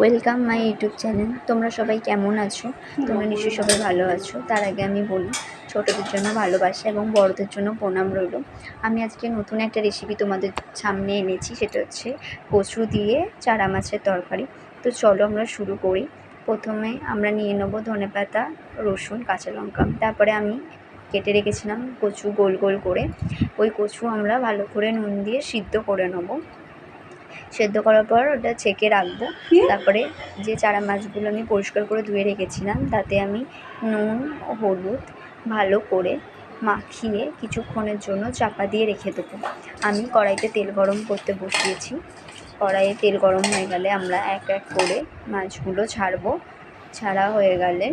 Welcome my YouTube channel. তোমরা সবাই কেমন আছো? তোমরা নিশ্চয়ই সবাই ভালো আছো। তার আগে আমি বলি, ছোটোদের জন্য ভালোবাসা এবং বড়দের জন্য প্রণাম রইল। আমি আজকে নতুন একটা রেসিপি তোমাদের সামনে এনেছি, সেটা হচ্ছে কচু দিয়ে চারা মাছের তরকারি। তো চলো আমরা শুরু করি। প্রথমে আমরা নিয়ে নেবো ধনেপাতা, রসুন, কাঁচা লঙ্কা। তারপরে আমি কেটে রেখেছিলাম কচু গোল গোল করে। ওই কচু আমরা ভালো করে নুন দিয়ে সিদ্ধ করে নেবো। সেদ্ধ করার পর ওটা ছেঁকে রাখবো। তারপরে যে চারা মাছগুলো আমি পরিষ্কার করে ধুয়ে রেখেছিলাম, তাতে আমি নুন ও হলুদ ভালো করে মাখিয়ে কিছুক্ষণের জন্য চাপা দিয়ে রেখে দেবো। আমি কড়াইতে তেল গরম করতে বসিয়েছি। কড়াইয়ে তেল গরম হয়ে গেলে আমরা এক এক করে মাছগুলো ছাড়বো। ছাড়া হয়ে গেলে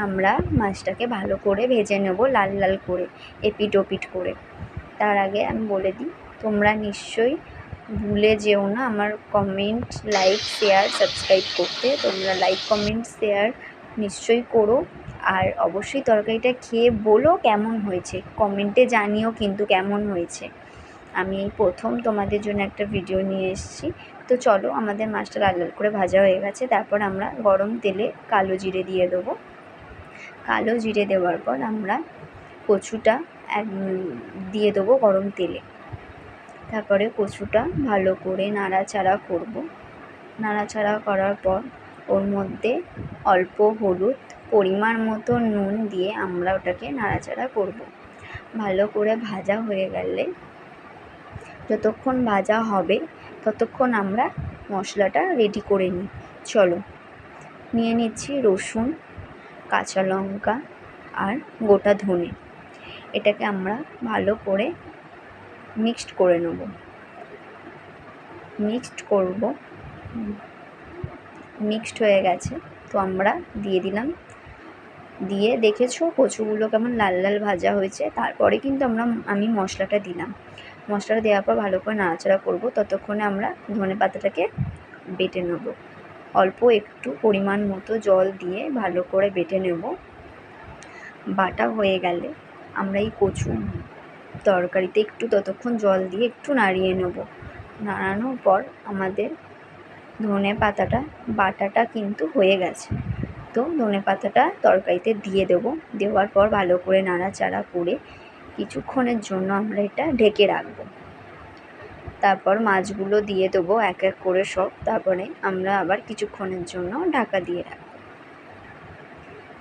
আমরা মাছটাকে ভালো করে ভেজে নেব, লাল লাল করে, এপিট ওপিট করে। তার আগে আমি বলে দিই, তোমরা নিশ্চয়ই ভুলে যেও না আমার কমেন্ট, লাইক, শেয়ার, সাবস্ক্রাইব করতে। তোমরা লাইক, কমেন্ট, শেয়ার নিশ্চয়ই করো। আর অবশ্যই তরকারিটা খেয়ে বলো কেমন হয়েছে, কমেন্টে জানিও কিন্তু কেমন হয়েছে। আমি এই প্রথম তোমাদের জন্য একটা ভিডিও নিয়ে এসেছি। তো চলো, আমাদের মাছটা লাল লাল করে ভাজা হয়ে গেছে। তারপর আমরা গরম তেলে কালো জিরে দিয়ে দেবো। কালো জিরে দেওয়ার পর আমরা কচুটা দিয়ে দেবো গরম তেলে। তারপরে কচুটা ভালো করে নাড়াচাড়া করব। নাড়াচাড়া করার পর ওর মধ্যে অল্প হলুদ, পরিমাণ মতো নুন দিয়ে আমরা ওটাকে নাড়াচাড়া করব। ভালো করে ভাজা হয়ে গেলে, যতক্ষণ ভাজা হবে ততক্ষণ আমরা মশলাটা রেডি করে নিই। চলো, নিয়ে নিচ্ছি রসুন, কাঁচা লঙ্কা আর গোটা ধনে। এটাকে আমরা ভালো করে মিক্সড করে নেব। মিক্সড হয়ে গেছে, তো আমরা দিয়ে দিলাম। দিয়ে দেখেছো কচুগুলো কেমন লাল লাল ভাজা হয়েছে। তারপরে কিন্তু আমি মশলাটা দিলাম। মশলাটা দেওয়ার পর ভালো করে নাড়াচাড়া করব। ততক্ষণে আমরা ধনেপাতাটাকে বেটে নেব। অল্প একটু পরিমাণ মতো জল দিয়ে ভালো করে বেটে নেব। বাটা হয়ে গেলে আমরা এই কচু তরকারিতে একটু ততক্ষণ জল দিয়ে একটু নাড়িয়ে নেব। নাড়ানোর পর আমাদের ধনেপাতাটা বাটাটা কিন্তু হয়ে গেছে। তো ধনেপাতাটা তরকারিতে দিয়ে দেবো। দেওয়ার পর ভালো করে নাড়াচাড়া করে কিছুক্ষণের জন্য আমরা এটা ঢেকে রাখবো। তারপর মাছগুলো দিয়ে দেবো এক এক করে সব। তারপরে আমরা আবার কিছুক্ষণের জন্য ঢাকা দিয়ে রাখবো।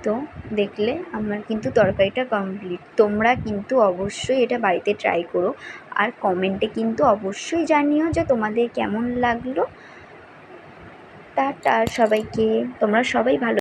তো দেখলে আমার কিন্তু তরকারিটা কমপ্লিট। তোমরা কিন্তু অবশ্যই এটা বাড়িতে ট্রাই করো। আর কমেন্টে কিন্তু অবশ্যই জানিও যে তোমাদের কেমন লাগলো। টাটা সবাইকে, তোমরা সবাই ভালো